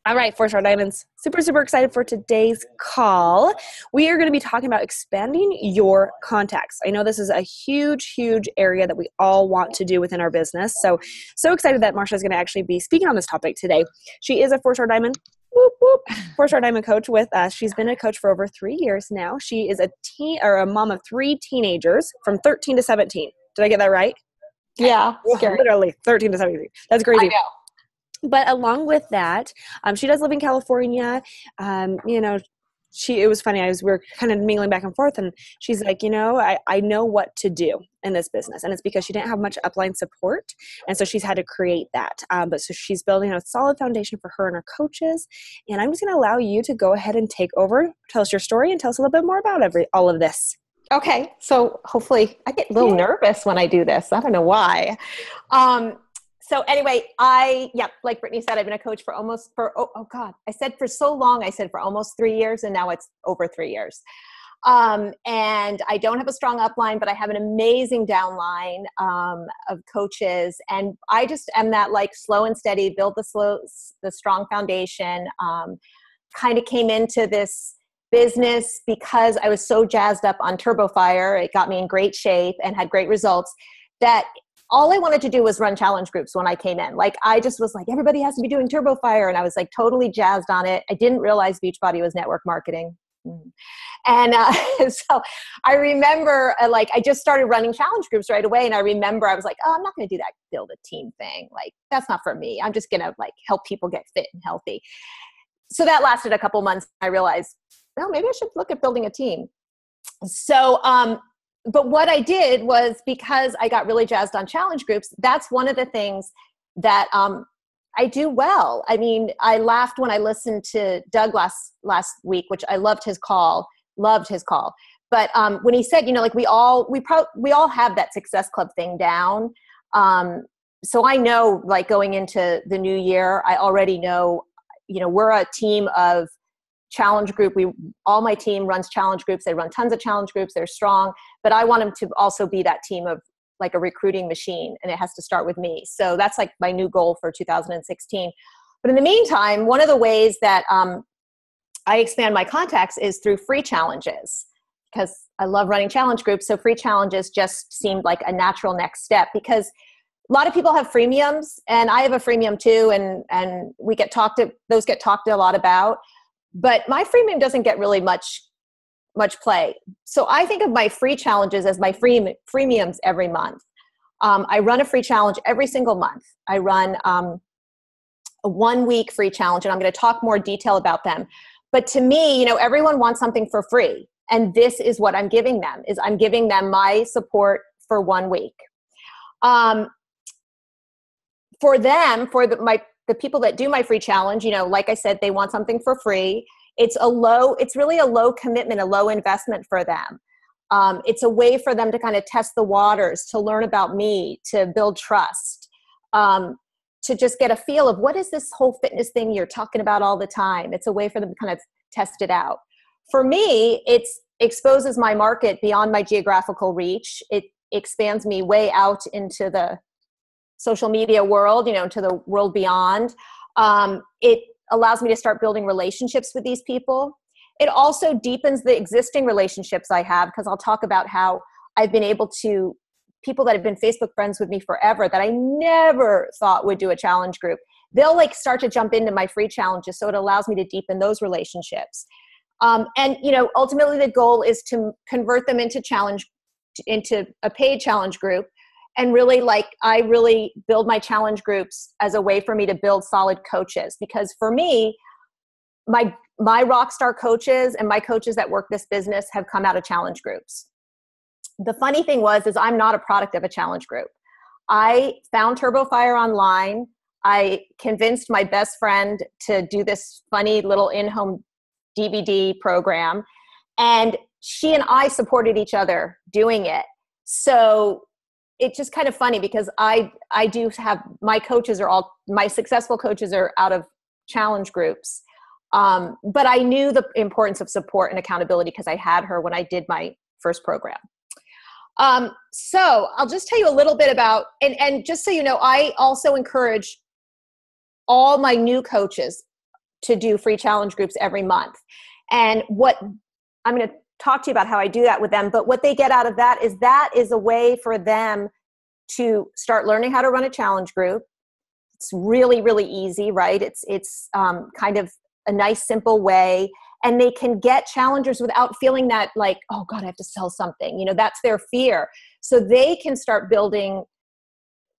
All right, four-star diamonds. Super, super excited for today's call. We are going to be talking about expanding your contacts. I know this is a huge, huge area that we all want to do within our business. So excited that Marcia is going to actually be speaking on this topic today. She is a four-star diamond. Whoop, whoop. Four-star diamond coach with us. She's been a coach for over 3 years now. She is a mom of 3 teenagers from 13 to 17. Did I get that right? Yeah, scary. Literally 13 to 17. That's crazy. I know. But along with that, she does live in California. It was funny. We were kind of mingling back and forth, and she's like, I know what to do in this business. And it's because she didn't have much upline support. And so she's had to create that. So she's building a solid foundation for her and her coaches. And I'm just going to allow you to go ahead and take over, tell us your story, and tell us a little bit more about all of this. Okay. So hopefully I get a little nervous when I do this. I don't know why. So anyway, like Brittany said, I've been a coach for almost almost 3 years, and now it's over 3 years. And I don't have a strong upline, but I have an amazing downline of coaches. And I just am that slow and steady, build the strong foundation, kind of came into this business because I was so jazzed up on TurboFire. It got me in great shape and had great results that all I wanted to do was run challenge groups when I came in. I just was like, everybody has to be doing TurboFire. And I was totally jazzed on it. I didn't realize Beachbody was network marketing. And so I remember I just started running challenge groups right away. And I remember I was like, oh, I'm not going to do that build a team thing. That's not for me. I'm just going to help people get fit and healthy. So that lasted a couple months. I realized, well, maybe I should look at building a team. So, but what I did was, because I got really jazzed on challenge groups, that's one of the things that I do well. I mean, I laughed when I listened to Doug last week, which I loved his call. But when he said, we all have that Success Club thing down. So I know, going into the new year, I already know, we're a team of challenge group. All my team runs challenge groups. They run tons of challenge groups. They're strong, but I want them to also be that team of a recruiting machine, and it has to start with me. So that's my new goal for 2016. But in the meantime, one of the ways that I expand my contacts is through free challenges, because I love running challenge groups. So free challenges just seemed like a natural next step, because a lot of people have freemiums, and I have a freemium too. And those get talked a lot about. But my freemium doesn't get really much play. So I think of my free challenges as my freemiums every month. I run a free challenge every single month. I run a 1 week free challenge, and I'm going to talk more detail about them. But to me, everyone wants something for free. And this is what I'm giving them, is I'm giving them my support for 1 week. For them, the people that do my free challenge, like I said, they want something for free. It's really a low commitment, a low investment for them. It's a way for them to kind of test the waters, to learn about me, to build trust, to just get a feel of, what is this whole fitness thing you're talking about all the time? It's a way for them to kind of test it out. For me, it exposes my market beyond my geographical reach. It expands me way out into the social media world, to the world beyond. It allows me to start building relationships with these people. It also deepens the existing relationships I have, because I'll talk about how I've been able to, people that have been Facebook friends with me forever that I never thought would do a challenge group, they'll start to jump into my free challenges. So it allows me to deepen those relationships. And ultimately the goal is to convert them into a paid challenge group. And really, I really build my challenge groups as a way for me to build solid coaches. Because for me, my rock star coaches and my coaches that work this business have come out of challenge groups. The funny thing is I'm not a product of a challenge group. I found TurboFire online. I convinced my best friend to do this funny little in-home DVD program. And she and I supported each other doing it. So it's just kind of funny, because I do have, my successful coaches are out of challenge groups. But I knew the importance of support and accountability, because I had her when I did my first program. So I'll just tell you a little bit about, and just so you know, I also encourage all my new coaches to do free challenge groups every month. And what I'm going to talk to you about how I do that with them, but what they get out of that is a way for them to start learning how to run a challenge group. It's really, really easy, right? It's kind of a nice, simple way. And they can get challengers without feeling that like, oh God, I have to sell something. You know, that's their fear. So they can start building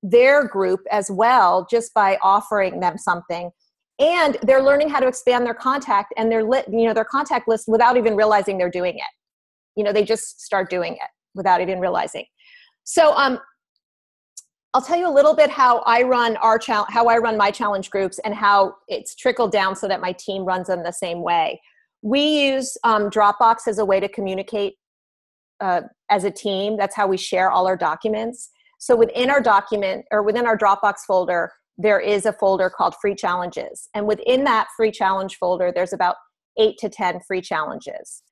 their group as well just by offering them something. And they're learning how to expand their contact and their contact list without even realizing they're doing it. You know, they just start doing it without even realizing. So I'll tell you a little bit how I run my challenge groups and how it's trickled down so that my team runs them the same way. We use Dropbox as a way to communicate as a team. That's how we share all our documents. So within our Dropbox folder, there is a folder called Free Challenges. And within that free challenge folder, there's about 8 to 10 free challenges.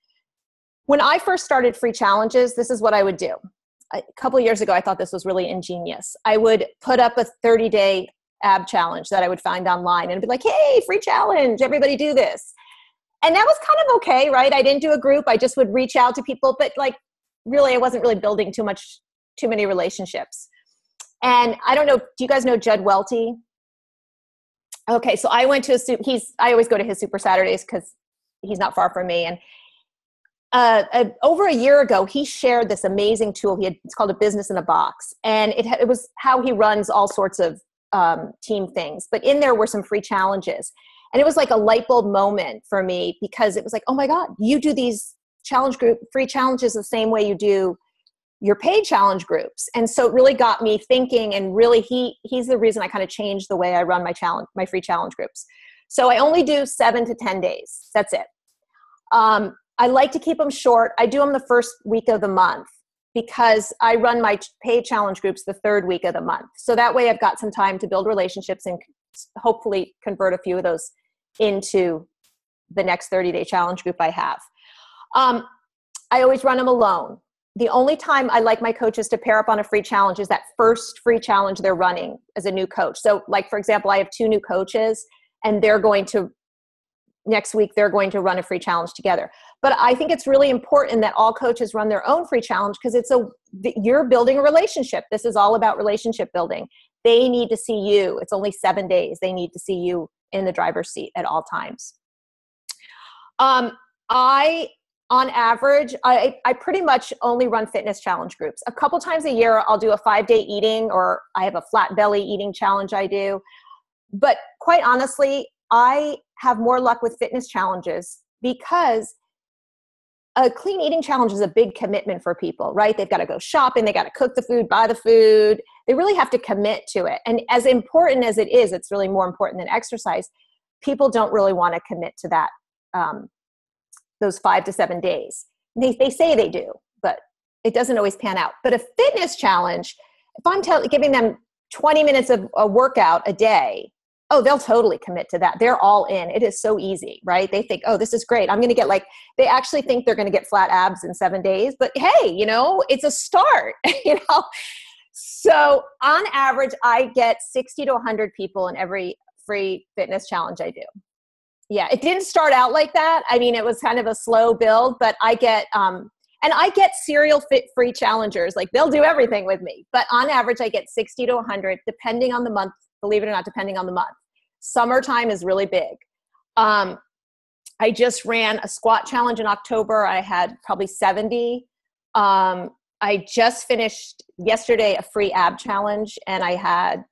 When I first started free challenges, this is what I would do. A couple of years ago, I thought this was really ingenious. I would put up a 30-day ab challenge that I would find online and be like, hey, free challenge, everybody do this. And that was kind of okay, right? I didn't do a group. I just would reach out to people, but like really, I wasn't really building too many relationships. And I don't know, do you guys know Judd Welty? Okay, so I went to I always go to his Super Saturdays because he's not far from me. And over a year ago, he shared this amazing tool. It's called a Business in a Box. And it was how he runs all sorts of team things. But in there were some free challenges. And it was like a light bulb moment for me because it was like, oh my God, you do these free challenges the same way you do your paid challenge groups. And so it really got me thinking, and really he's the reason I kind of changed the way I run my free challenge groups. So I only do 7 to 10 days. That's it. I like to keep them short. I do them the first week of the month because I run my paid challenge groups the third week of the month. So that way I've got some time to build relationships and hopefully convert a few of those into the next 30-day challenge group I have. I always run them alone. The only time I like my coaches to pair up on a free challenge is that first free challenge they're running as a new coach. So like, for example, I have 2 new coaches and next week, they're going to run a free challenge together. But I think it's really important that all coaches run their own free challenge because you're building a relationship. This is all about relationship building. They need to see you. It's only 7 days. They need to see you in the driver's seat at all times. On average, I pretty much only run fitness challenge groups. A couple times a year, I'll do a 5-day eating, or I have a flat belly eating challenge I do. But quite honestly, I have more luck with fitness challenges because a clean eating challenge is a big commitment for people, right? They've got to go shopping. They got to cook the food, buy the food. They really have to commit to it. And as important as it is, it's really more important than exercise. People don't really want to commit to that, those 5 to 7 days. They say they do, but it doesn't always pan out. But a fitness challenge, if I'm giving them 20 minutes of a workout a day, oh, they'll totally commit to that. They're all in. It is so easy, right? They think, oh, this is great. I'm going to get they actually think they're going to get flat abs in 7 days, but hey, it's a start, So on average, I get 60 to 100 people in every free fitness challenge I do. Yeah, it didn't start out like that. I mean, it was kind of a slow build, but I get, and I get serial fit free challengers. Like they'll do everything with me, but on average, I get 60 to 100, depending on the month, believe it or not, depending on the month. Summertime is really big. I just ran a squat challenge in October. I had probably 70. I just finished yesterday a free ab challenge, and I had,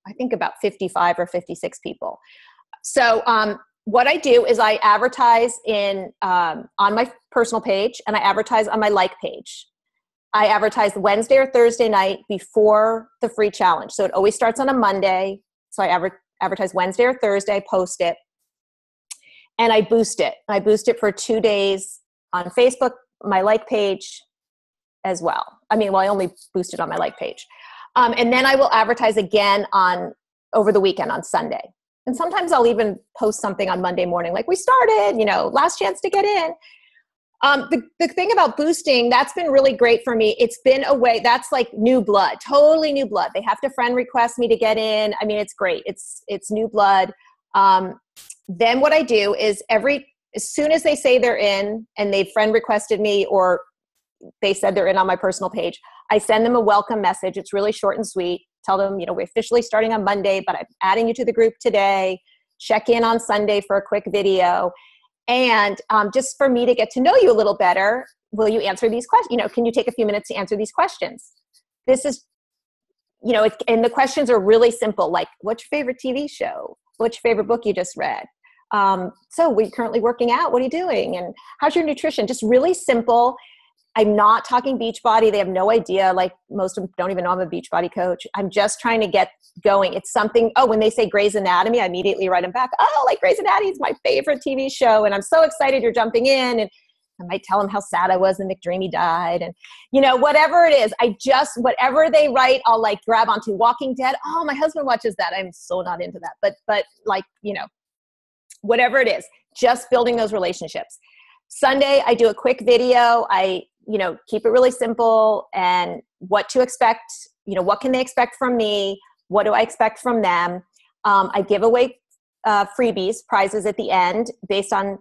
I think, about 55 or 56 people. So what I do is I advertise on my personal page, and I advertise on my page. I advertise Wednesday or Thursday night before the free challenge. So it always starts on a Monday. So I advertise Wednesday or Thursday, I post it, and I boost it. I boost it for 2 days on Facebook, my page as well. I only boost it on my page. And then I will advertise again over the weekend on Sunday. And sometimes I'll even post something on Monday morning, like we started, last chance to get in. The thing about boosting, that's been really great for me. It's been a way, that's like new blood, totally new blood. They have to friend request me to get in. It's great. It's new blood. Then what I do is as soon as they say they're in and they've friend requested me or they said they're in on my personal page, I send them a welcome message. It's really short and sweet. Tell them, we're officially starting on Monday, but I'm adding you to the group today. Check in on Sunday for a quick video. And just for me to get to know you a little better, will you answer these questions? Can you take a few minutes to answer these questions? This is, and the questions are really simple, like, what's your favorite TV show? What's your favorite book you just read? So we're currently working out. What are you doing? And how's your nutrition? Just really simple. I'm not talking Beachbody. They have no idea. Like, most of them don't even know I'm a Beachbody coach. I'm just trying to get going. It's something, when they say Grey's Anatomy, I immediately write them back. Oh, like Grey's Anatomy is my favorite TV show. And I'm so excited you're jumping in. And I might tell them how sad I was when McDreamy died. And, whatever it is, whatever they write, I'll like grab onto. Walking Dead. Oh, my husband watches that. I'm so not into that. But like, whatever it is, just building those relationships. Sunday, I do a quick video. I keep it really simple and what to expect, what can they expect from me? What do I expect from them? I give away freebies, prizes at the end based on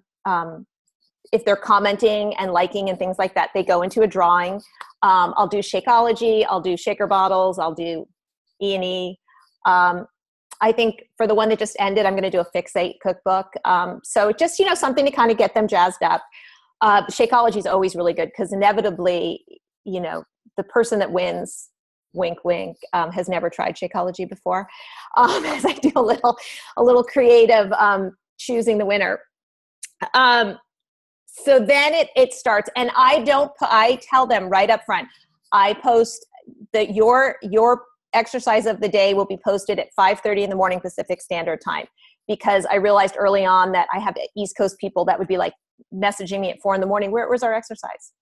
if they're commenting and liking and things like that. They go into a drawing. I'll do Shakeology. I'll do shaker bottles. I'll do E&E. I think for the one that just ended, I'm going to do a Fixate cookbook. So just, something to kind of get them jazzed up. Shakeology is always really good because inevitably, the person that wins, wink, wink, has never tried Shakeology before. As I do a little creative choosing the winner. So then it starts, and I tell them right up front, I post that your exercise of the day will be posted at 5:30 in the morning Pacific Standard Time, because I realized early on that I have East Coast people that would be like messaging me at 4 a.m. Where's our exercise?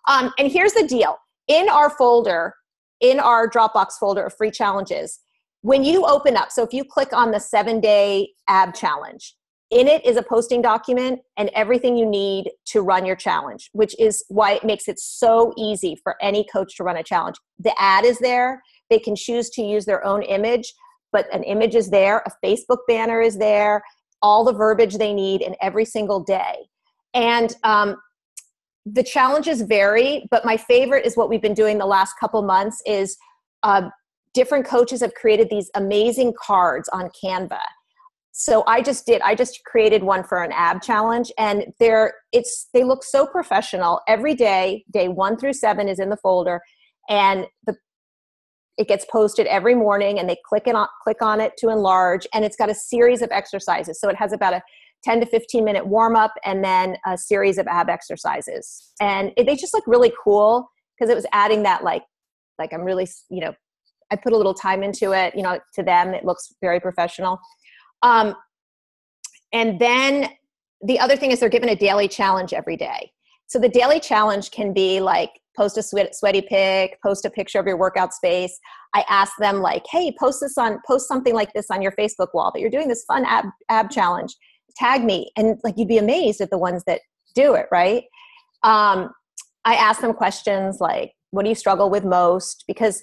And here's the deal. In our folder, in our Dropbox folder of free challenges, when you open up, so if you click on the 7-day ab challenge, in it is a posting document and everything you need to run your challenge, which is why it makes it so easy for any coach to run a challenge. The ad is there. They can choose to use their own image, but an image is there. A Facebook banner is there. All the verbiage they need in every single day. And the challenges vary, but my favorite is what we've been doing the last couple months is different coaches have created these amazing cards on Canva. So I just created one for an ab challenge, and they look so professional. Every day 1 through 7 is in the folder, and it gets posted every morning, and they click on it to enlarge, and it's got a series of exercises. So it has about a 10 to 15 minute warm up and then a series of ab exercises. And they just look really cool because it was adding that like I'm really, I put a little time into it, to them, it looks very professional. And then the other thing is they're given a daily challenge every day. So the daily challenge can be like post a sweaty pic, post a picture of your workout space. I ask them like, hey, post something like this on your Facebook wall that you're doing this fun ab challenge. Tag me. And like, you'd be amazed at the ones that do it. Right. I ask them questions like, what do you struggle with most? Because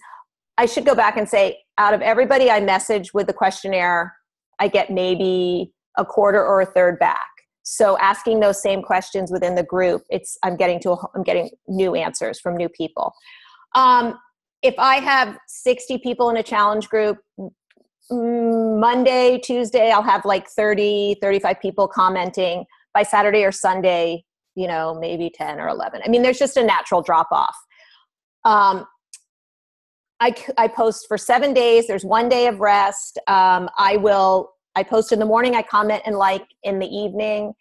I should go back and say, out of everybody I message with the questionnaire, I get maybe a quarter or a third back. So asking those same questions within the group, I'm getting new answers from new people. If I have 60 people in a challenge group, Monday, Tuesday, I'll have like 30, 35 people commenting. By Saturday or Sunday, maybe 10 or 11. I mean, there's just a natural drop off. I post for 7 days. There's 1 day of rest. I post in the morning, I comment and like in the evening.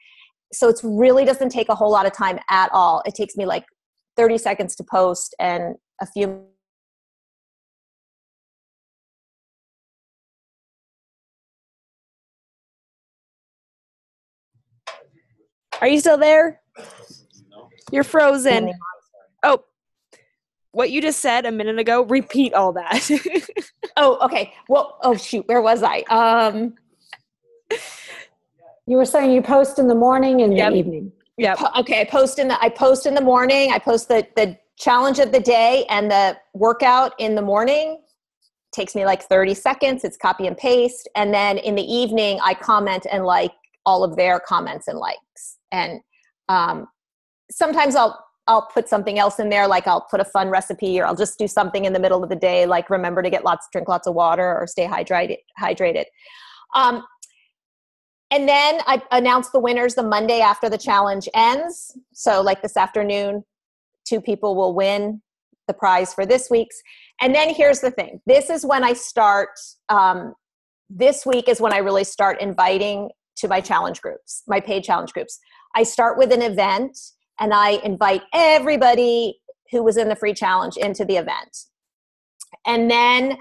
So it really doesn't take a whole lot of time at all. It takes me like 30 seconds to post and a few. Are you still there? You're frozen. Oh, what you just said a minute ago, repeat all that. Oh, okay. Well, oh shoot, where was I? You were saying you post in the morning and Yep. the evening. Yep. Okay, I post in the morning. I post the challenge of the day and the workout in the morning. Takes me like 30 seconds. It's copy and paste. And then in the evening, I comment and like all of their comments and likes. And sometimes I'll put something else in there, like I'll put a fun recipe, or I'll just do something in the middle of the day, like remember to drink lots of water or stay hydrated. And then I announce the winners the Monday after the challenge ends. So like this afternoon, 2 people will win the prize for this week's. And then here's the thing. This is when I start, this week is when I really start inviting to my challenge groups, my paid challenge groups. I start with an event and I invite everybody who was in the free challenge into the event. And then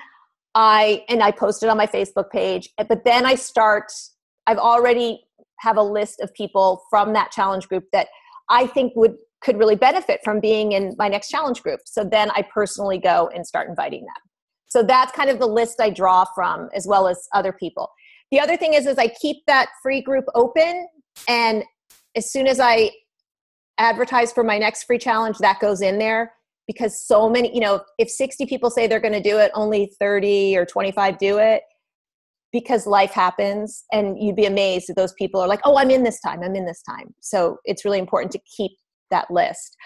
I post it on my Facebook page, but then I've already have a list of people from that challenge group that I think could really benefit from being in my next challenge group. So then I personally go and start inviting them. So that's kind of the list I draw from, as well as other people. The other thing is I keep that free group open, and as soon as I advertise for my next free challenge, that goes in there, because so many, if 60 people say they're going to do it, only 30 or 25 do it, because life happens, and you'd be amazed if those people are like, oh, I'm in this time. So it's really important to keep that list.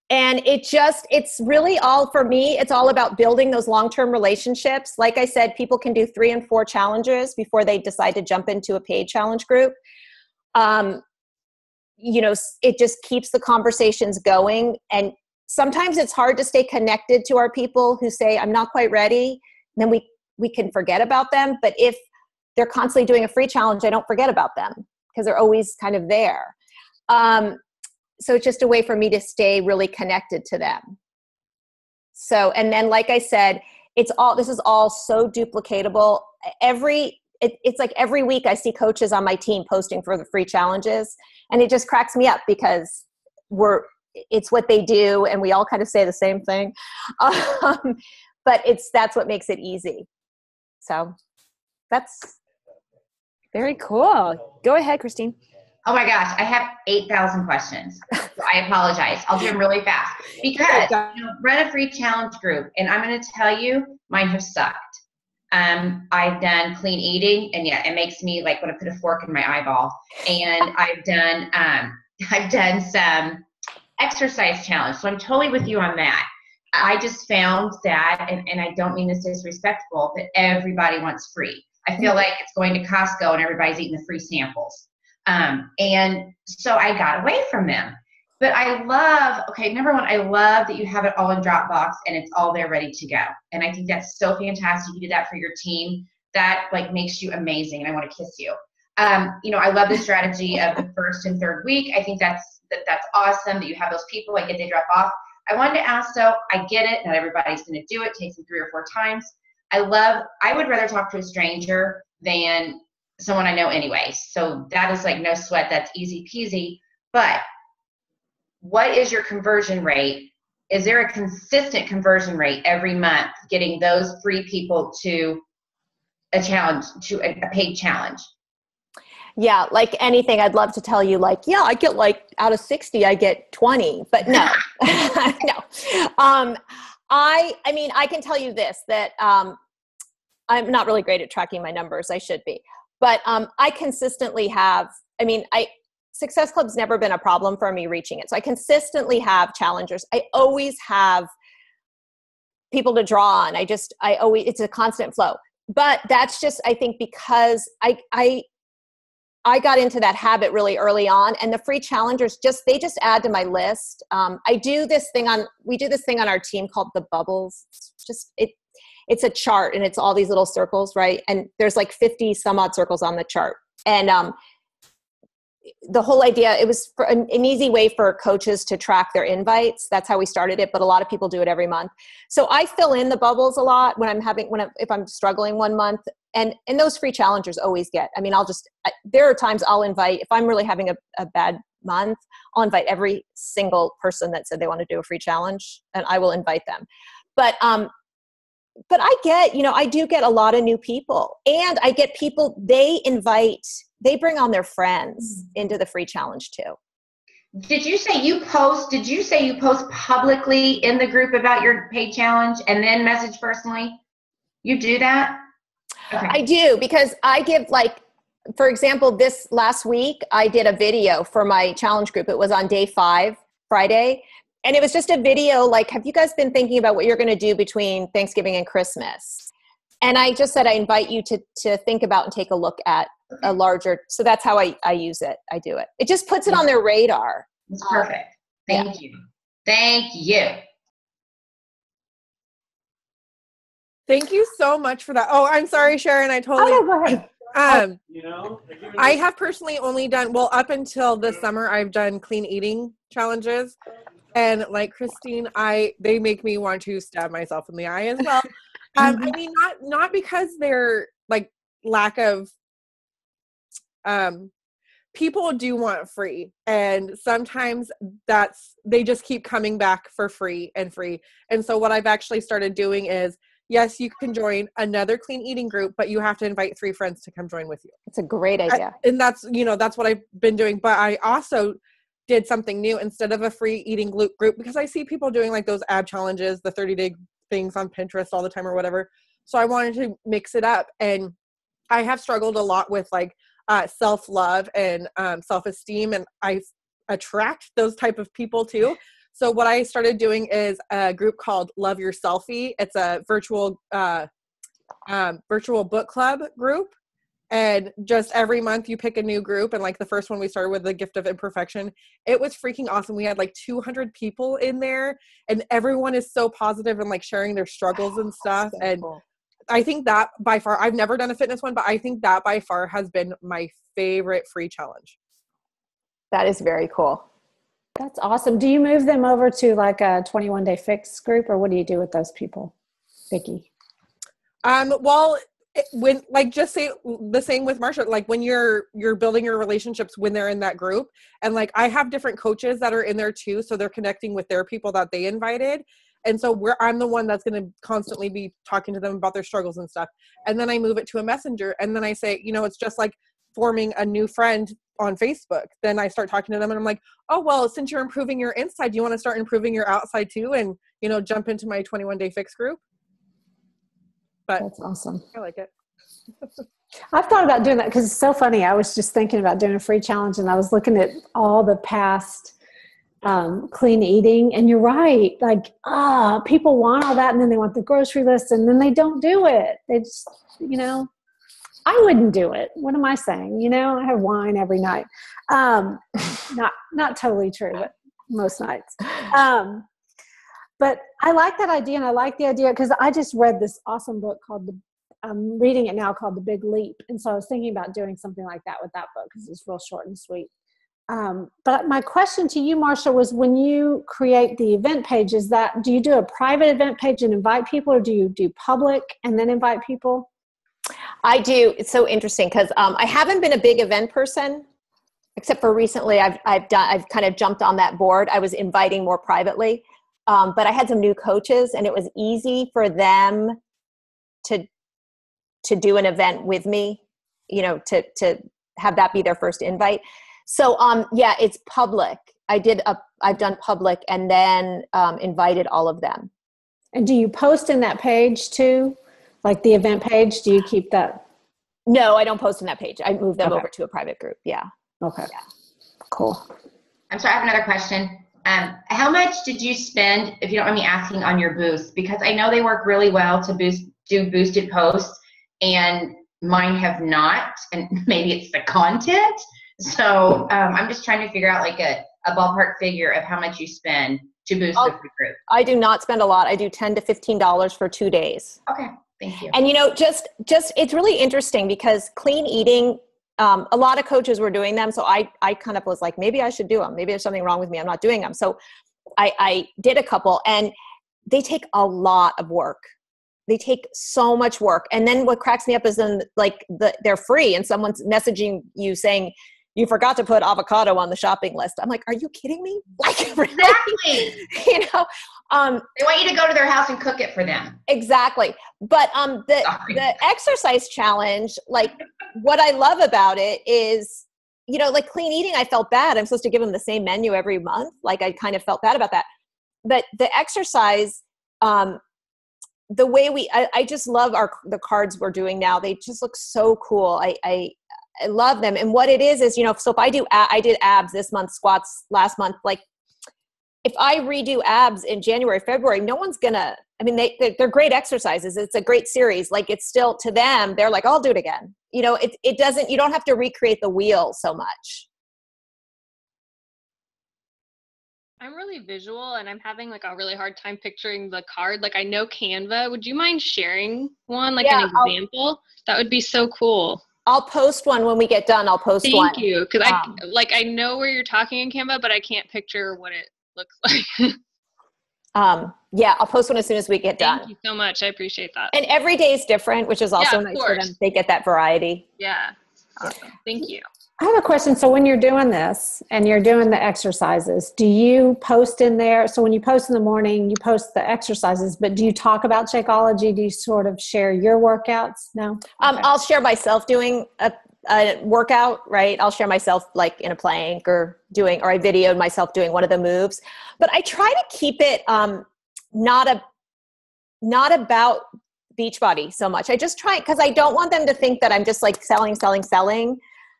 And it's really all, for me, it's all about building those long-term relationships. Like I said, people can do 3 and 4 challenges before they decide to jump into a paid challenge group. It just keeps the conversations going. And sometimes it's hard to stay connected to our people who say, I'm not quite ready. And then we can forget about them. But if they're constantly doing a free challenge, I don't forget about them, because they're always kind of there. So it's just a way for me to stay really connected to them. So, and then, like I said, this is all so duplicatable. It's like every week I see coaches on my team posting for the free challenges, and it just cracks me up, because it's what they do, and we all kind of say the same thing. But that's what makes it easy. So that's very cool. Go ahead, Christine. Oh my gosh, I have 8,000 questions. So I apologize. I'll do them really fast, because run a free challenge group, and I'm going to tell you, mine have sucked. I've done clean eating, and it makes me like want to put a fork in my eyeball. And I've done some exercise challenge. So I'm totally with you on that. I just found that, and I don't mean this disrespectful, that everybody wants free. I feel like it's going to Costco and everybody's eating the free samples. And so I got away from them. But number one, I love that you have it all in Dropbox and it's all there ready to go. And I think that's so fantastic. You do that for your team. That makes you amazing, and I want to kiss you. I love the strategy of the first and third week. I think that's awesome that you have those people, like if they drop off. I wanted to ask, so I get it, not everybody's going to do it. It takes them 3 or 4 times. I would rather talk to a stranger than someone I know anyway. So that is like no sweat. That's easy peasy. But what is your conversion rate? Is there a consistent conversion rate every month getting those free people to a challenge, to a paid challenge? Yeah, like anything, I'd love to tell you, I get out of 60, I get 20, but no, no. I mean, I can tell you this, that I'm not really great at tracking my numbers. I should be, but I consistently have, Success Club's never been a problem for me reaching it. So I consistently have challengers. I always have people to draw on. It's a constant flow. But that's just, I think, because I got into that habit really early on, and the free challengers they just add to my list. We do this thing on our team called the bubbles. It's a chart, and it's all these little circles, right? And there's 50 some odd circles on the chart. And the whole idea, it was an easy way for coaches to track their invites. That's how we started it, but a lot of people do it every month. So I fill in the bubbles a lot if I'm struggling one month, and those free challengers always get. There are times I'll invite, if I'm really having a bad month, I'll invite every single person that said they want to do a free challenge, and I will invite them. But I do get a lot of new people, and I get people, they bring on their friends into the free challenge too. Did you say you post publicly in the group about your paid challenge and then message personally? You do that? Okay. I do, because I give for example, this last week, I did a video for my challenge group. It was on day 5, Friday. And it was just a video like, have you guys been thinking about what you're going to do between Thanksgiving and Christmas? And I just said, I invite you to think about and take a look at a larger, so that's how I use it. I do it. It just puts it on their radar. That's perfect. Thank you. Thank you. Thank you so much for that. Oh, I'm sorry, Sharon. I totally. Oh, go ahead. I have personally only done, well, up until this summer, I've done clean eating challenges. And like Christine, they make me want to stab myself in the eye as well. I mean, not because they're like lack of, people do want free. And sometimes they just keep coming back for free. And so what I've actually started doing is, yes, you can join another clean eating group, but you have to invite 3 friends to come join with you. It's a great idea. And that's what I've been doing. But I also did something new instead of a free eating group, because I see people doing like those ab challenges, the 30-day things on Pinterest all the time or whatever. So I wanted to mix it up. And I have struggled a lot with like self-love and self-esteem. And I attract those type of people too. So what I started doing is a group called Love Your Selfie. It's a virtual book club group. And just every month you pick a new group. And like the first one we started with, The Gift of Imperfection. It was freaking awesome. We had like 200 people in there, and everyone is so positive and like sharing their struggles and stuff. So and cool. I think that by far, I've never done a fitness one, but I think that by far has been my favorite free challenge. That is very cool. That's awesome. Do you move them over to like a 21-day fix group, or what do you do with those people, Vicki? Well, when like just say the same with Marcia, like when you're building your relationships when they're in that group, and like I have different coaches that are in there too, so they're connecting with their people that they invited, and so I'm the one that's going to constantly be talking to them about their struggles and stuff, and then I move it to a messenger, and then I say, it's just like forming a new friend on Facebook. Then I start talking to them and I'm like, oh, well, since you're improving your inside, do you want to start improving your outside too? And, jump into my 21-day fix group. But that's awesome. I like it. I've thought about doing that because it's so funny. I was just thinking about doing a free challenge, and I was looking at all the past clean eating, and you're right. Like, people want all that, and then they want the grocery list, and then they don't do it. They just, I wouldn't do it. What am I saying? I have wine every night. Not totally true, but most nights. But I like that idea, and I like the idea because I just read this awesome book called I'm reading it now, called The Big Leap. And so I was thinking about doing something like that with that book because it's real short and sweet. But my question to you, Marcia, was when you create the event page, do you do a private event page and invite people, or do you do public and then invite people? I do. It's so interesting because I haven't been a big event person, except for recently. I've kind of jumped on that board. I was inviting more privately, but I had some new coaches, and it was easy for them to do an event with me, to have that be their first invite. So yeah, it's public. I've done public and then invited all of them. And do you post in that page too? Like the event page, do you keep that? No, I don't post in that page. I move them over to a private group. Yeah. Okay. Yeah. Cool. I'm sorry, I have another question. How much did you spend, if you don't mind me asking, on your boosts? Because I know they work really well to do boosted posts, and mine have not, and maybe it's the content. So I'm just trying to figure out like a ballpark figure of how much you spend to boost the group. I do not spend a lot. I do $10 to $15 for 2 days. Okay. Thank you. And just it's really interesting because clean eating, a lot of coaches were doing them. So I kind of was like, maybe I should do them. Maybe there's something wrong with me. I'm not doing them. So I did a couple, and they take a lot of work. They take so much work. And then what cracks me up is then they're free, and someone's messaging you saying, you forgot to put avocado on the shopping list. I'm like, are you kidding me? Like, really? Exactly. They want you to go to their house and cook it for them. Exactly. But the exercise challenge, like what I love about it is, like clean eating, I felt bad. I'm supposed to give them the same menu every month. Like I kind of felt bad about that. But the exercise, the way I just love the cards we're doing now. They just look so cool. I love them. And what it is, so if I did abs this month, squats last month, like if I redo abs in January, February, no one's gonna, I mean, they're great exercises. It's a great series. Like it's still, to them, they're like, I'll do it again. It doesn't, you don't have to recreate the wheel so much. I'm really visual and I'm having like a really hard time picturing the card. Like I know Canva. Would you mind sharing one, like an example? That would be so cool. I'll post one when we get done. I'll post one. Thank you. Because I know where you're talking in Canva, but I can't picture what it looks like. Yeah, I'll post one as soon as we get done. Thank you so much. I appreciate that. And every day is different, which is also nice for them. They get that variety. Yeah. Awesome. Thank you. I have a question. So when you're doing this and you're doing the exercises, do you post in there? So when you post in the morning, you post the exercises, but do you talk about Shakeology? Do you sort of share your workouts? No? Okay. I'll share myself doing a workout, right? I'll share myself like in a plank or I videoed myself doing one of the moves, but I try to keep it not about Beachbody so much. I just try, because I don't want them to think that I'm just like selling.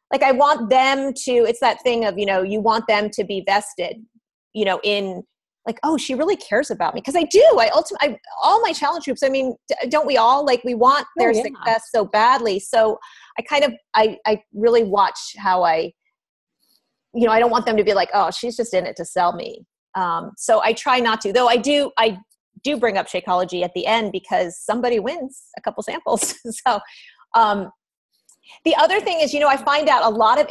Like I want them to, it's that thing of, you want them to be vested, in like, oh, she really cares about me. Cause I do, all my challenge groups, I mean, don't we all, like, we want their success so badly. So I really watch how I don't want them to be like, oh, she's just in it to sell me. So I try not to, though I do bring up Shakeology at the end because somebody wins a couple samples. So, the other thing is, I find out a lot of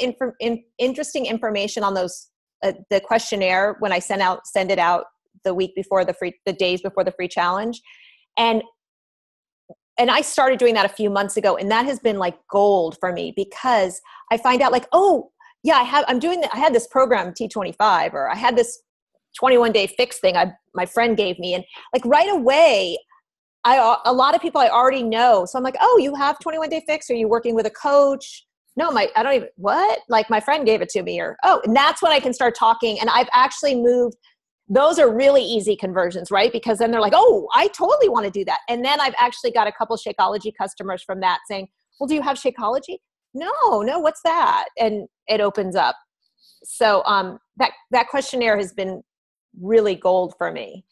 interesting information on those, the questionnaire when I send it out the week before the days before the free challenge. And I started doing that a few months ago, and that has been like gold for me because I find out like, oh yeah, I had this program T25, or I had this 21-day fix thing my friend gave me. And like right away, a lot of people I already know. So I'm like, oh, you have 21-day fix? Are you working with a coach? No, I don't even, what? Like my friend gave it to me, and that's when I can start talking. And I've actually moved. Those are really easy conversions, right? Because then they're like, oh, I totally want to do that. And then I've actually got a couple Shakeology customers from that saying, well, do you have Shakeology? No, what's that? And it opens up. So that questionnaire has been really gold for me.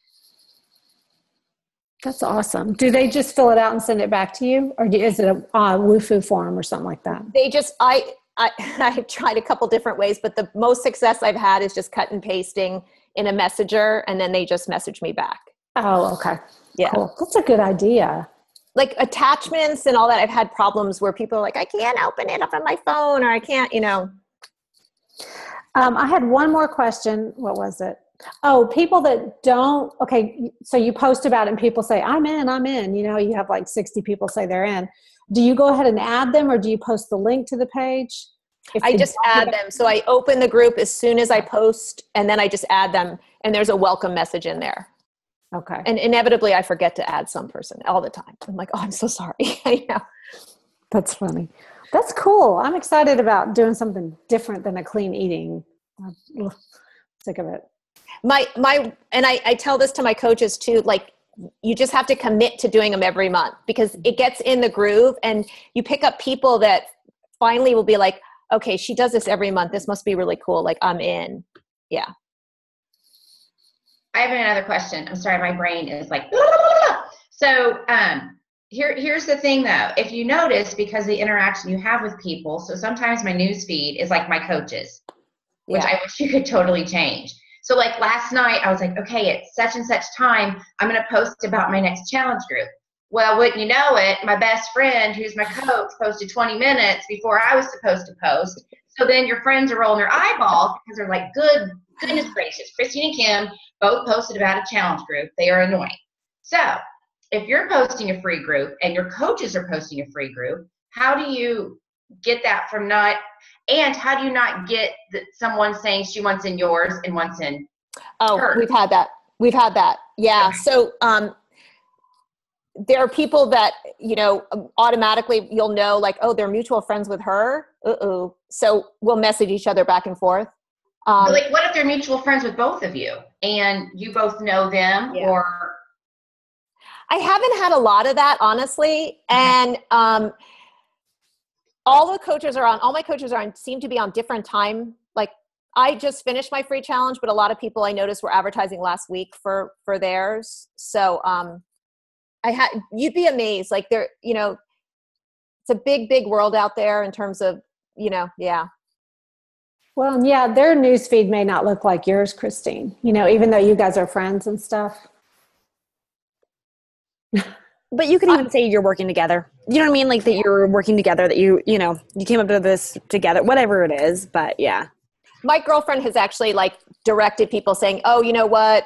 That's awesome. Do they just fill it out and send it back to you? Or is it a Wufoo form or something like that? They just, I've tried a couple different ways, but the most success I've had is just cut and pasting in a messenger, and then they just message me back. Oh, okay. Yeah. Cool. That's a good idea. Like attachments and all that, I've had problems where people are like, I can't open it up on my phone, or I can't, I had one more question. What was it? Oh, people that don't, okay, so you post about it and people say, I'm in, you have like 60 people say they're in. Do you go ahead and add them, or do you post the link to the page? I just add them. So I open the group as soon as I post, and then I just add them, and there's a welcome message in there. Okay. And inevitably I forget to add some person all the time. I'm like, oh, I'm so sorry. That's funny. That's cool. I'm excited about doing something different than a clean eating. I'm sick of it. I tell this to my coaches too, like you just have to commit to doing them every month, because it gets in the groove, and you pick up people that finally will be like, okay, she does this every month. This must be really cool. Like I'm in. Yeah. I have another question. I'm sorry. My brain is like, so here's the thing though. If you notice, because the interaction you have with people, so sometimes my news feed is like my coaches, which I wish you could totally change. So like last night I was like, okay, at such and such time, I'm going to post about my next challenge group. Well, wouldn't you know it, my best friend, who's my coach, posted 20 minutes before I was supposed to post. So then your friends are rolling their eyeballs because they're like, goodness gracious, Christine and Kim both posted about a challenge group. They are annoying. So if you're posting a free group and your coaches are posting a free group, how do you get that from not, and how do you not get someone saying she wants in yours and wants in hers? We've had that. Yeah. Okay. So there are people that, automatically you'll know like, oh, they're mutual friends with her. So we'll message each other back and forth. Like what if they're mutual friends with both of you and you both know them? Yeah. Or I haven't had a lot of that, honestly. And all my coaches seem to be on different time. Like I just finished my free challenge, but a lot of people I noticed were advertising last week for theirs. So you'd be amazed. Like there, it's a big world out there in terms of, yeah. Well, yeah, their news feed may not look like yours, Christine, even though you guys are friends and stuff. But you can even say you're working together. You know what I mean? Like that you're working together, that you came up to this together, whatever it is. But yeah. My girlfriend has actually like directed people saying, oh, you know what?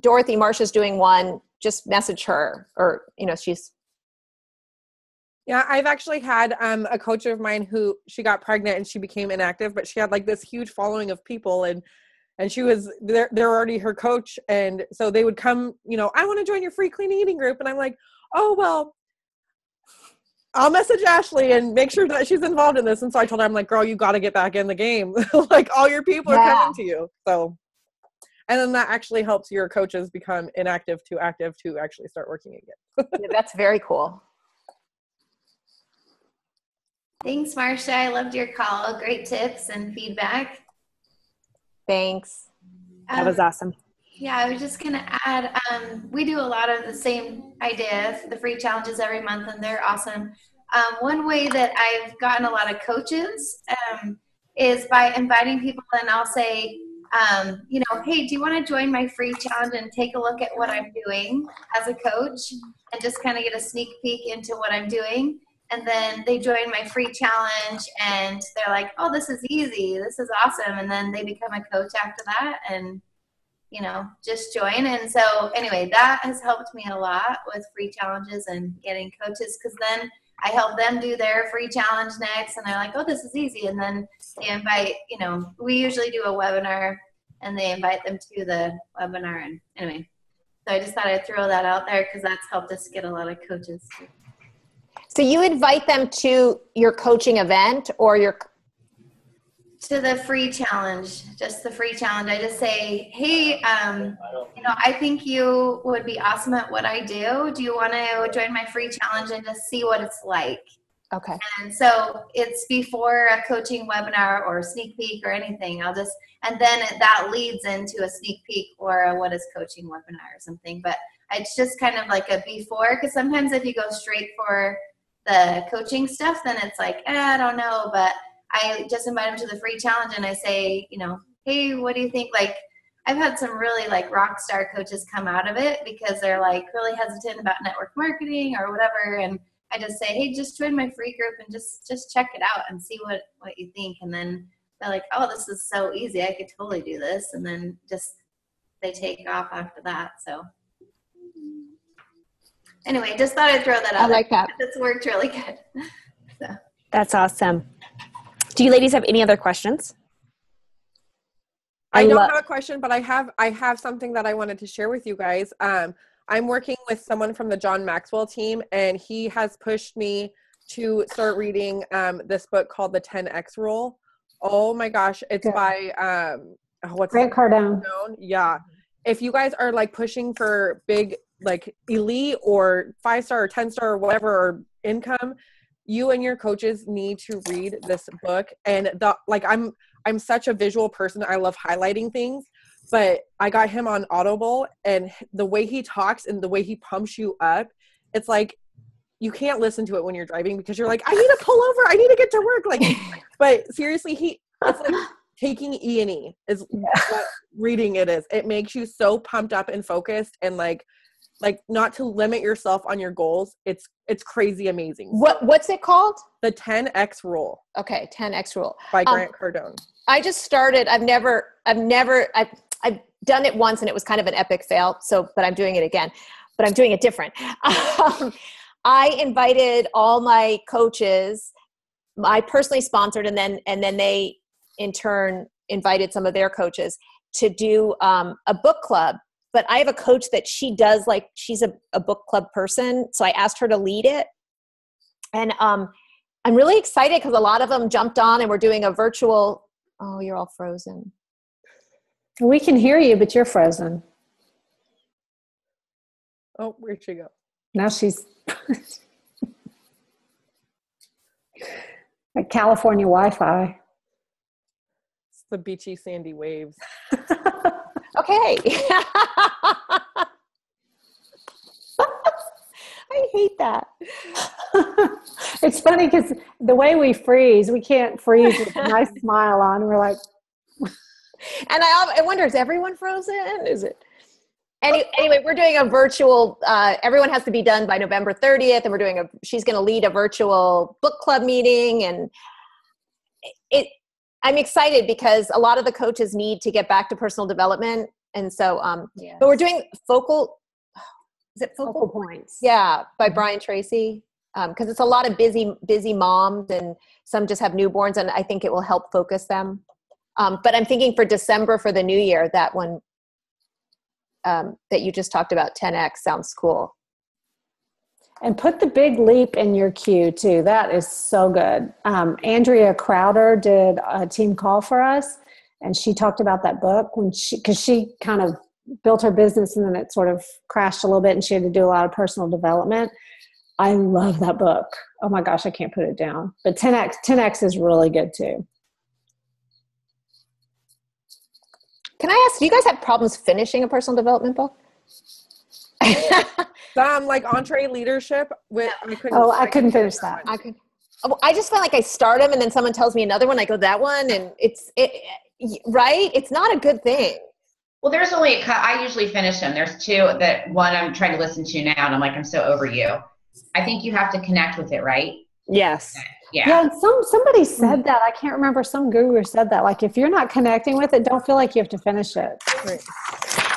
Dorothy, Marcia's doing one, just message her, or, she's. Yeah, I've actually had a coach of mine who she got pregnant and she became inactive, but she had like this huge following of people and she was they're already her coach. And so they would come, I want to join your free clean eating group. And I'm like, oh, well, I'll message Ashley and make sure that she's involved in this. And so I told her, I'm like, girl, you got to get back in the game. Like all your people are coming to you. So, and then that actually helps your coaches become inactive to active to actually start working again. Yeah, that's very cool. Thanks, Marcia. I loved your call. Great tips and feedback. Thanks. That was awesome. Yeah, I was just going to add, we do a lot of the same idea, the free challenges every month, and they're awesome. One way that I've gotten a lot of coaches is by inviting people, and I'll say, hey, do you want to join my free challenge and take a look at what I'm doing as a coach and just kind of get a sneak peek into what I'm doing? And then they join my free challenge and they're like, oh, this is easy. This is awesome. And then they become a coach after that and, just join. And so anyway, that has helped me a lot with free challenges and getting coaches, because then I help them do their free challenge next. And they're like, oh, this is easy. And then they invite, we usually do a webinar and they invite them to the webinar. And anyway, so I just thought I'd throw that out there because that's helped us get a lot of coaches. So you invite them to your coaching event or to the free challenge, just the free challenge. I just say, hey, I think you would be awesome at what I do. Do you want to join my free challenge and just see what it's like? Okay. And so it's before a coaching webinar or sneak peek or anything. And then that leads into a sneak peek or a what is coaching webinar or something. But it's just kind of like a before, because sometimes if you go straight for the coaching stuff, then it's like, I don't know. But I just invite them to the free challenge and I say, hey, what do you think? Like, I've had some really like rock star coaches come out of it because they're like really hesitant about network marketing or whatever. And I just say, hey, just join my free group and just check it out and see what you think. And then they're like, oh, this is so easy. I could totally do this. And then they take off after that. So anyway, just thought I'd throw that out. I like that. It's worked really good. So. That's awesome. Do you ladies have any other questions? I don't have a question, but I have something that I wanted to share with you guys. I'm working with someone from the John Maxwell team, and he has pushed me to start reading this book called The 10X Rule. Oh my gosh, it's by Grant Cardone. Yeah. If you guys are like pushing for big like elite or 5-star or 10-star or whatever or income, you and your coaches need to read this book. And I'm such a visual person. I love highlighting things, but I got him on Audible, and the way he talks and the way he pumps you up, it's like you can't listen to it when you're driving because you're like, I need to pull over. I need to get to work. Like, but seriously, it's like taking E&E is what reading it is. It makes you so pumped up and focused and like not to limit yourself on your goals. It's crazy amazing. What's it called? The 10X Rule. Okay. 10X Rule by Grant Cardone. I just started. I've done it once and it was kind of an epic fail. But I'm doing it again, but I'm doing it different. I invited all my coaches. I personally sponsored, and then they in turn invited some of their coaches to do a book club. But I have a coach that she's a book club person. So I asked her to lead it. And I'm really excited because a lot of them jumped on and we're doing a virtual. Oh, you're all frozen. We can hear you, but you're frozen. Oh, where'd she go? Now she's. Like California Wi-Fi. It's the beachy sandy waves. Okay. I hate that. It's funny because the way we freeze, we can't freeze with a nice smile on. We're like, And I wonder, is everyone frozen? Is it? Anyway, we're doing a virtual, everyone has to be done by November 30th. And she's going to lead a virtual book club meeting. And I'm excited because a lot of the coaches need to get back to personal development. And so, yes. But we're doing focal points. Yeah. By Brian Tracy. Cause it's a lot of busy moms, and some just have newborns, and I think it will help focus them. But I'm thinking for December, for the new year, that one that you just talked about, 10X, sounds cool. And put the big leap in your queue too. That is so good. Andrea Crowder did a team call for us, and she talked about that book because she kind of built her business and then it sort of crashed a little bit and she had to do a lot of personal development. I love that book. Oh my gosh, I can't put it down. But 10X is really good too. Can I ask, do you guys have problems finishing a personal development book? Like Entree Leadership. I couldn't finish that. I just feel like I start them and then someone tells me another one. I go, that one. And right? It's not a good thing. Well, there's only I usually finish them. There's two that one I'm trying to listen to now, and I'm like, I'm so over you. I think you have to connect with it, right? Yes. Yeah. And somebody said that. I can't remember. Some guru said that. Like, if you're not connecting with it, don't feel like you have to finish it. Right.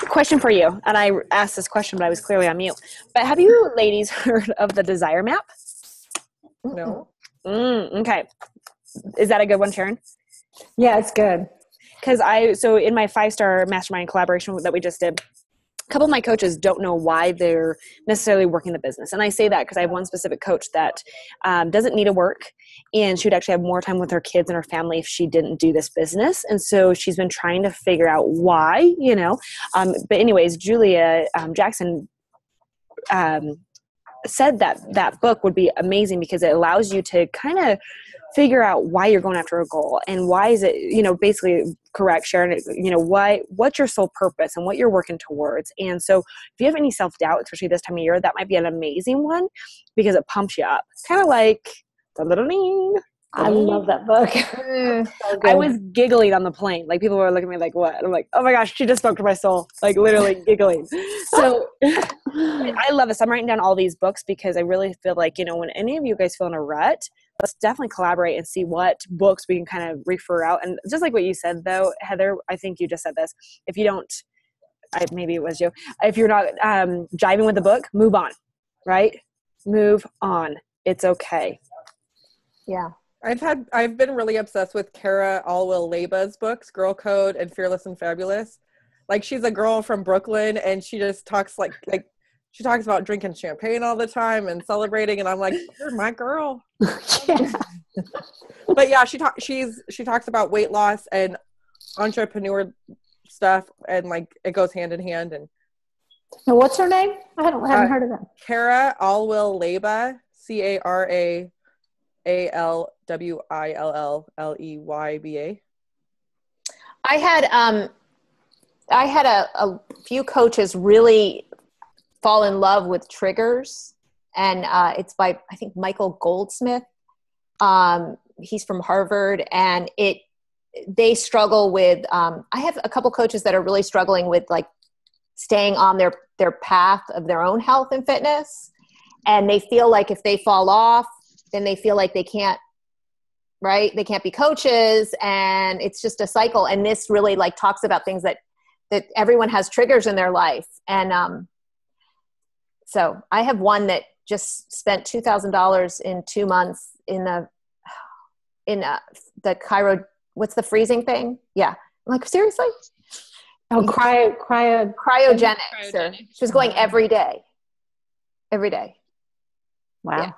Question for you. And I asked this question, but I was clearly on mute. But have you ladies heard of the Desire Map? No. Okay. Is that a good one, Sharon? Yeah, it's good. Because so in my 5-star mastermind collaboration that we just did, a couple of my coaches don't know why they're necessarily working the business. And I say that because I have one specific coach that doesn't need to work, and she would actually have more time with her kids and her family if she didn't do this business. And so she's been trying to figure out why, but anyways, Julia Jackson said that book would be amazing because it allows you to kind of figure out why you're going after a goal and why is it, basically correct, Sharon, what's your sole purpose and what you're working towards. And so if you have any self-doubt, especially this time of year, that might be an amazing one because it pumps you up. Kind of like the little ding. I love that book. So I was giggling on the plane. Like, people were looking at me like, what? And I'm like, oh my gosh, she just spoke to my soul. Like, literally giggling. So I love this. I'm writing down all these books because I really feel like, when any of you guys feel in a rut, let's definitely collaborate and see what books we can kind of refer out. And just like what you said, though, Heather, I think you just said this. If you don't, maybe it was you. If you're not jiving with the book, move on, right? Move on. It's okay. Yeah. I've been really obsessed with Kara Alwill Leba's books, Girl Code and Fearless and Fabulous. Like, she's a girl from Brooklyn, and she just talks like she talks about drinking champagne all the time and celebrating, and I'm like, you're my girl. Yeah. But yeah, she talks about weight loss and entrepreneur stuff, and like it goes hand in hand. And what's her name? I haven't heard of that. Kara Alwill Leba, CaraAlwillLeyba. I had a few coaches really fall in love with triggers, and it's by, I think, Michael Goldsmith. He's from Harvard, and they struggle with, I have a couple coaches that are really struggling with like staying on their path of their own health and fitness. And they feel like if they fall off, then they feel like they can't, right? They can't be coaches, and it's just a cycle. And this really like talks about things that everyone has triggers in their life. And so I have one that just spent $2,000 in 2 months in the cryo, what's the freezing thing? Yeah. I'm like, seriously? Oh, cryogenics. She was going every day. Wow. Yeah.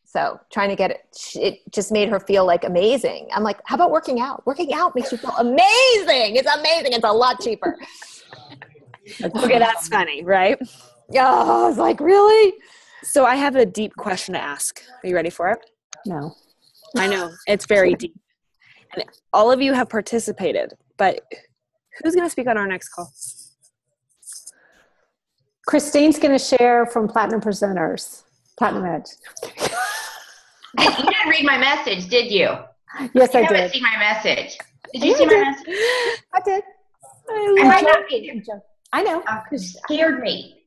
So trying to get it just made her feel like amazing. I'm like, how about working out? Working out makes you feel amazing. It's amazing. It's a lot cheaper. Okay, that's funny, right? Yeah, I was like, really? So I have a deep question to ask. Are you ready for it? No. I know. It's very deep. And all of you have participated, but who's going to speak on our next call? Christine's going to share from Platinum Presenters. Platinum Edge. You didn't read my message, did you? Yes, I You haven't did. seen my message. Did you see my message? I did. I might not read it. I know. Scared me.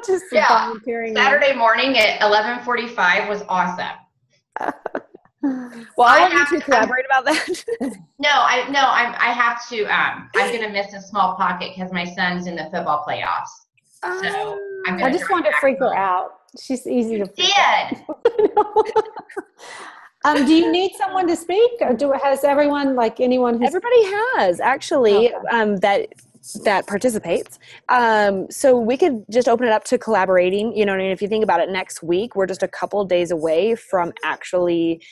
Just Yeah. volunteering. Saturday morning at 11:45 was awesome. Well, I want you to collaborate about that. I have to. I'm going to miss a small pocket because my son's in the football playoffs. So I just wanted to freak her out. She's easy to freak out. Do you need someone to speak, or has everyone, like anyone who's... Everybody has actually that participates. So we could just open it up to collaborating. You know what I mean? If you think about it, next week we're just a couple days away from actually,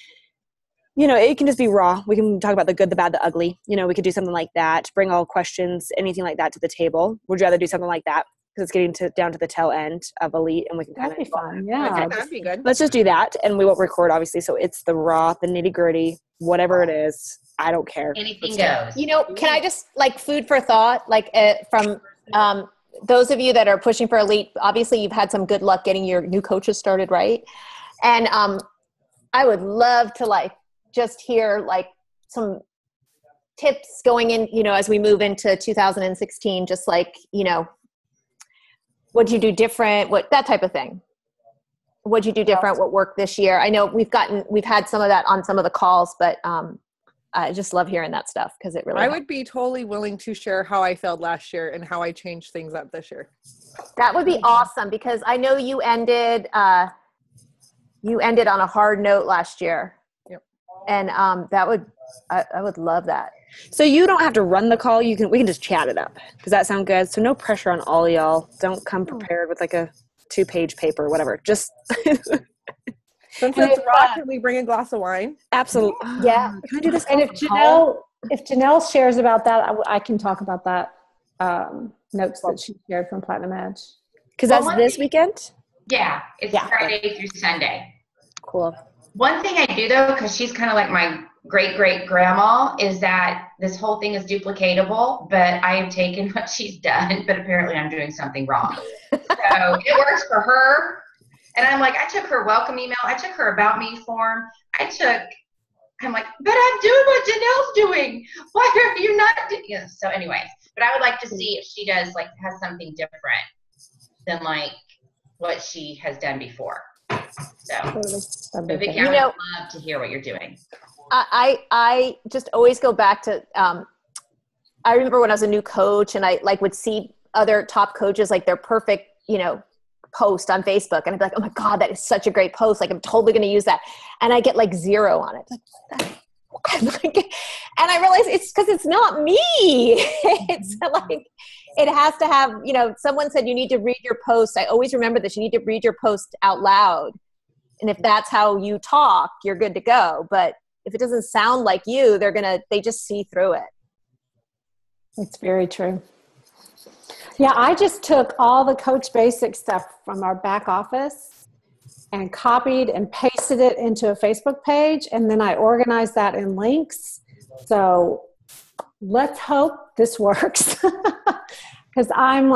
you know, it can just be raw. We can talk about the good, the bad, the ugly. You know, we could do something like that. Bring all questions, anything like that to the table. Would you rather do something like that? Because it's getting down to the tail end of Elite, and we can kind That'd of be fun. Yeah, Okay, that'd be good. Let's just do that, and we won't record, obviously. So it's the raw, the nitty gritty, whatever it is. I don't care. Anything goes. You know, can I just, like, food for thought, like from those of you that are pushing for Elite, obviously you've had some good luck getting your new coaches started, right? And I would love to, like, just hear, like, some tips going in, you know, as we move into 2016, just like, you know, what'd you do different? That type of thing. What'd you do different? What worked this year? I know we've had some of that on some of the calls, but I just love hearing that stuff because it really. I would be totally willing to share how I failed last year and how I changed things up this year. That would be awesome because I know you ended on a hard note last year. Yep. And I would love that. So you don't have to run the call. We can just chat it up. Does that sound good? So no pressure on all y'all. Don't come prepared with like a 2-page paper or whatever. Just since it's raw, can we bring a glass of wine? Absolutely. Yeah. Can I do this? And if Janelle shares about that, I can talk about that notes that she shared from Platinum Edge. Because that's this weekend? Yeah, it's Friday through Sunday. Cool. One thing I do, though, because she's kind of like my great-great-grandma, is that this whole thing is duplicatable, but I have taken what she's done, but apparently I'm doing something wrong. So it works for her. And I'm like, I took her welcome email. I took her about me form. I'm like, but I'm doing what Janelle's doing. Why are you not doing it? So anyways, but I would like to see if she does, like, has something different than, like, what she has done before. So, Vicky, I would love to hear what you're doing. I just always go back to, I remember when I was a new coach and I would see other top coaches, like their perfect, post on Facebook. And I'd be like, oh my God, that is such a great post. Like, I'm totally going to use that. And I get like 0 on it. And I realize it's because it's not me. It's like, it has to have, someone said you need to read your post. I always remember this. You need to read your post out loud. And if that's how you talk, you're good to go. But if it doesn't sound like you, they just see through it. It's very true. Yeah, I just took all the Coach Basic stuff from our back office and copied and pasted it into a Facebook page. And then I organized that in links. So let's hope this works. Because I'm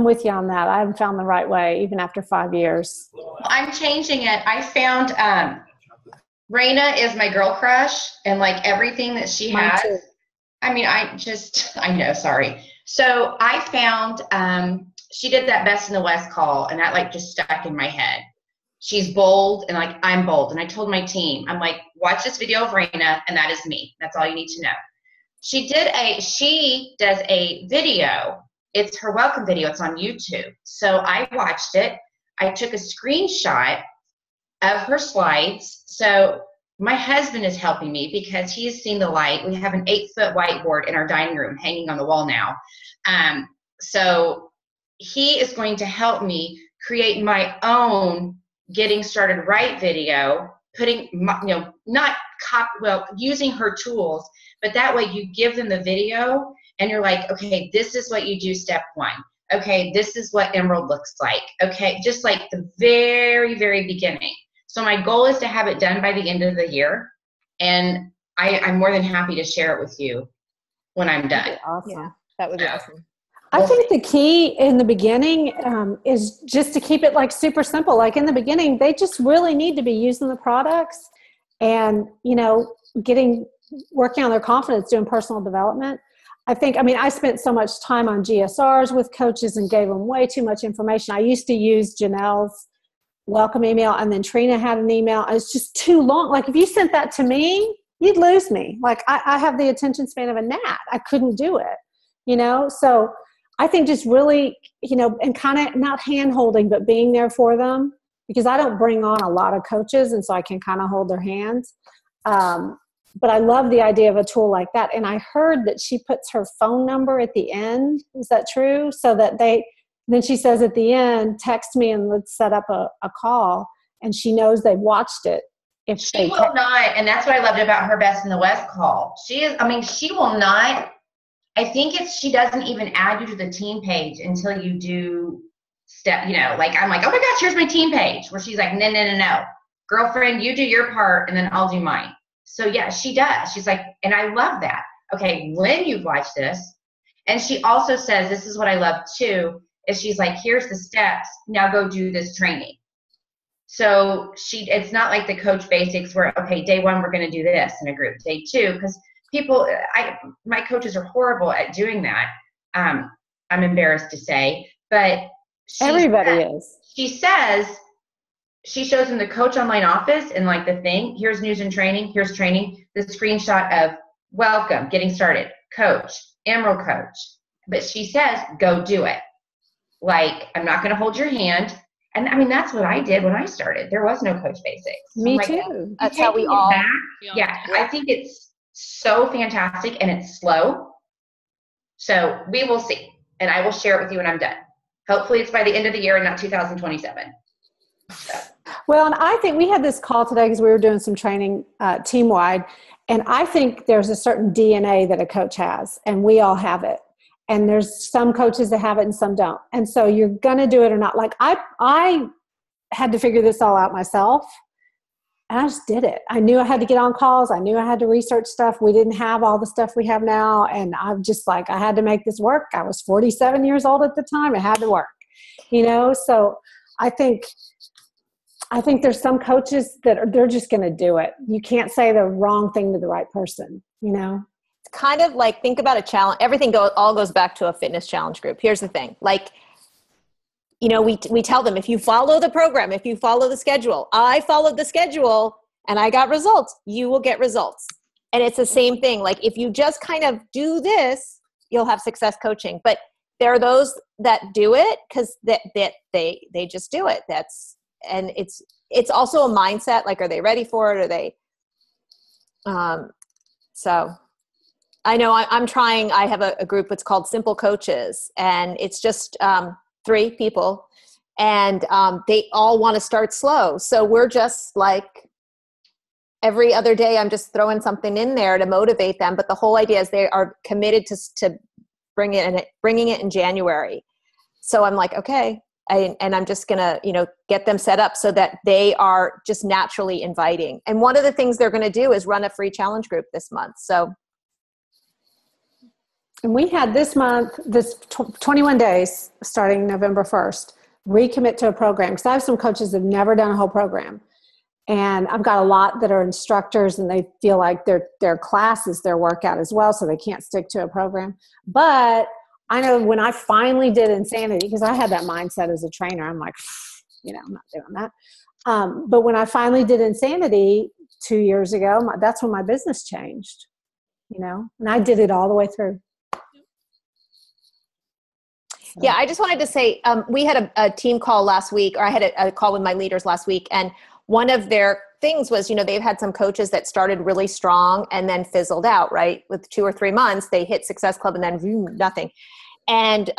with you on that. I haven't found the right way, even after 5 years. I'm changing it. I found Raina is my girl crush, and like everything that she has. Too. I mean, I know, sorry. So I found she did that Best in the West call, and that like just stuck in my head. She's bold, and like I'm bold. And I told my team, I'm like, watch this video of Raina, and that is me. That's all you need to know. She does a video. It's her welcome video. It's on YouTube. So I watched it. I took a screenshot of her slides. So my husband is helping me because he has seen the light. We have an 8-foot whiteboard in our dining room hanging on the wall now. So he is going to help me create my own getting started right video, putting, using her tools, but that way you give them the video and you're like, okay, this is what you do step 1. Okay, this is what Emerald looks like. Okay, just like the very, very beginning. So my goal is to have it done by the end of the year. And I'm more than happy to share it with you when I'm done. Awesome. Yeah, that would be awesome. I think the key in the beginning is just to keep it like super simple. Like in the beginning, they just really need to be using the products and, working on their confidence, doing personal development. I spent so much time on GSRs with coaches and gave them way too much information. I used to use Janelle's welcome email, and then Trina had an email. It's just too long. Like if you sent that to me, you'd lose me. Like I have the attention span of a gnat. I couldn't do it, So I think just really, and kind of not hand holding, but being there for them, because I don't bring on a lot of coaches. And so I can kind of hold their hands. But I love the idea of a tool like that. And I heard that she puts her phone number at the end. Is that true? So that then she says at the end, text me and let's set up a call. And she knows they've watched it. If she will not, and that's what I loved about her Best in the West call. She will not. I think she doesn't even add you to the team page until you do step, like I'm like, oh my gosh, here's my team page, where she's like, no. Girlfriend, you do your part and then I'll do mine. So yeah, she does. She's like, and I love that. Okay, when you've watched this. And she also says, this is what I love too, is she's like, here's the steps, now go do this training. So it's not like the Coach Basics where, okay, day 1, we're going to do this in a group. Day 2, because my coaches are horrible at doing that. I'm embarrassed to say, but everybody is. She says, she shows them the Coach Online Office and like the thing, here's news and training, here's training, the screenshot of welcome, getting started, coach, Emerald Coach. But she says, go do it. Like, I'm not going to hold your hand. And that's what I did when I started. There was no Coach Basics. So Me too. That's how we all. Yeah, I think it's so fantastic and it's slow. So we will see. And I will share it with you when I'm done. Hopefully it's by the end of the year and not 2027. So. Well, and I think we had this call today because we were doing some training team-wide. And I think there's a certain DNA that a coach has, and we all have it. And there's some coaches that have it and some don't. And so you're going to do it or not. Like I had to figure this all out myself. And I just did it. I knew I had to get on calls. I knew I had to research stuff. We didn't have all the stuff we have now. And I'm just like, I had to make this work. I was 47 years old at the time. It had to work, So I think there's some coaches they're just going to do it. You can't say the wrong thing to the right person, It's kind of like, think about a challenge. Everything all goes back to a fitness challenge group. Here's the thing. Like, we tell them, if you follow the program, if you follow the schedule, I followed the schedule and I got results, you will get results. And it's the same thing. Like if you just kind of do this, you'll have success coaching. But there are those that do it because they just do it. And it's also a mindset. Like, are they ready for it? Are they, so I know I'm trying, I have a group, it's called Simple Coaches, and it's just 3 people, and they all want to start slow. So we're just like, every other day I'm just throwing something in there to motivate them. But the whole idea is they are committed to bringing it in January. So I'm like, okay. And I'm just going to, get them set up so that they are just naturally inviting. And one of the things they're going to do is run a free challenge group this month. So. And we had this month, 21 days starting November 1st, recommit to a program. Because I have some coaches that have never done a whole program. And I've got a lot that are instructors and they feel like their class is their workout as well. So they can't stick to a program. But I know when I finally did Insanity, because I had that mindset as a trainer, I'm like, I'm not doing that. But when I finally did Insanity 2 years ago, that's when my business changed, and I did it all the way through. Yeah, I just wanted to say, we had a team call last week, or I had a call with my leaders last week, and one of their things was, they've had some coaches that started really strong and then fizzled out, right? With 2 or 3 months, they hit Success Club and then nothing. And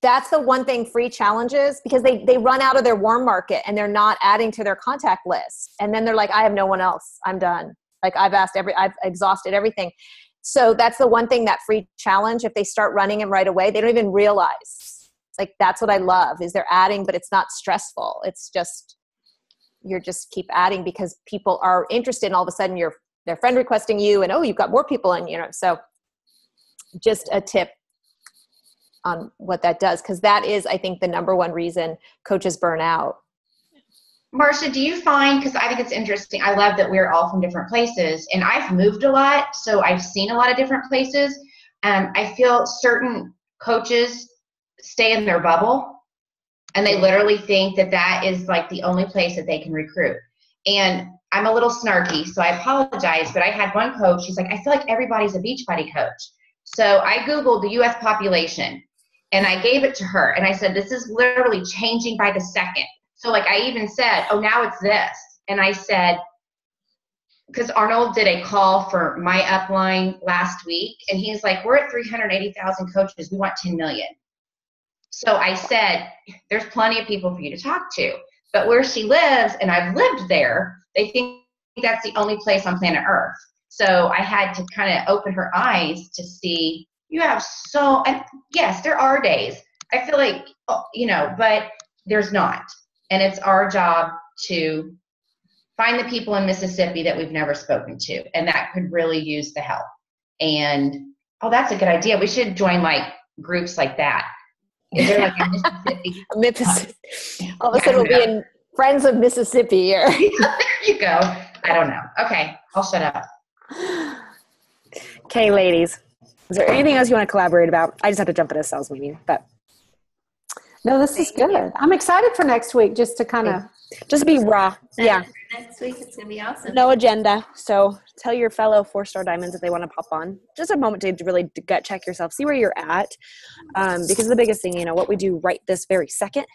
that's the one thing, free challenges, because they run out of their warm market and they're not adding to their contact list. And then they're like, I have no one else. I'm done. Like I've exhausted everything. So that's the one thing, that free challenge, if they start running them right away, they don't even realize. Like, that's what I love, is they're adding, but it's not stressful. It's just, you're just keep adding because people are interested, and all of a sudden they're friend requesting you, and you've got more people, and so just a tip on what that does, because that is, I think, the number one reason coaches burn out. Marcia, do you find, because I think it's interesting, I love that we're all from different places, and I've moved a lot, so I've seen a lot of different places. I feel certain coaches stay in their bubble, and they literally think that that is like the only place that they can recruit. And I'm a little snarky, so I apologize, but I had one coach, she's like, I feel like everybody's a Beachbody coach. So I Googled the U.S. population, and I gave it to her, and I said, this is literally changing by the second. So like I even said, now it's this. And I said, because Arnold did a call for my upline last week, and he's like, we're at 380,000 coaches. We want 10 million. So I said, there's plenty of people for you to talk to. But where she lives, and I've lived there, they think that's the only place on planet Earth. So I had to kind of open her eyes to see, and yes, there are days. I feel like, but there's not. And it's our job to find the people in Mississippi that we've never spoken to, and that could really use the help. And, that's a good idea. We should join like groups like that. Is there like a Mississippi? All of a sudden we'll be in Friends of Mississippi here. There you go. I don't know. Okay, I'll shut up. Okay, ladies. Is there anything else you want to collaborate about? I just have to jump in a sales meeting, but. No, this is good. I'm excited for next week just to kind of. Just be raw. Yeah. Next week it's going to be awesome. No agenda. So tell your fellow 4-star diamonds if they want to pop on. Just a moment to really gut check yourself, see where you're at. Because the biggest thing, what we do right this very second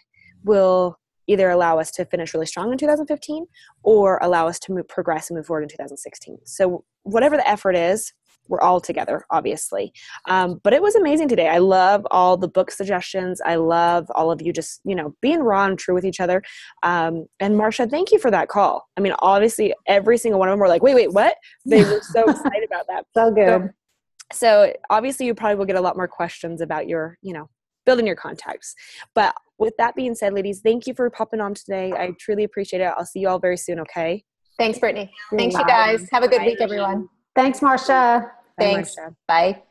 will either allow us to finish really strong in 2015 or allow us to progress and move forward in 2016. So whatever the effort is, we're all together, obviously. But it was amazing today. I love all the book suggestions. I love all of you just, being raw and true with each other. And Marcia, thank you for that call. I mean, obviously every single one of them were like, wait, what? They were so excited about that. So good. So obviously you probably will get a lot more questions about your, building your contacts. But with that being said, ladies, thank you for popping on today. I truly appreciate it. I'll see you all very soon. Okay. Thanks, Brittany. Thanks, you guys. Have a good week, everyone. Thanks, Marcia. Thanks. Bye.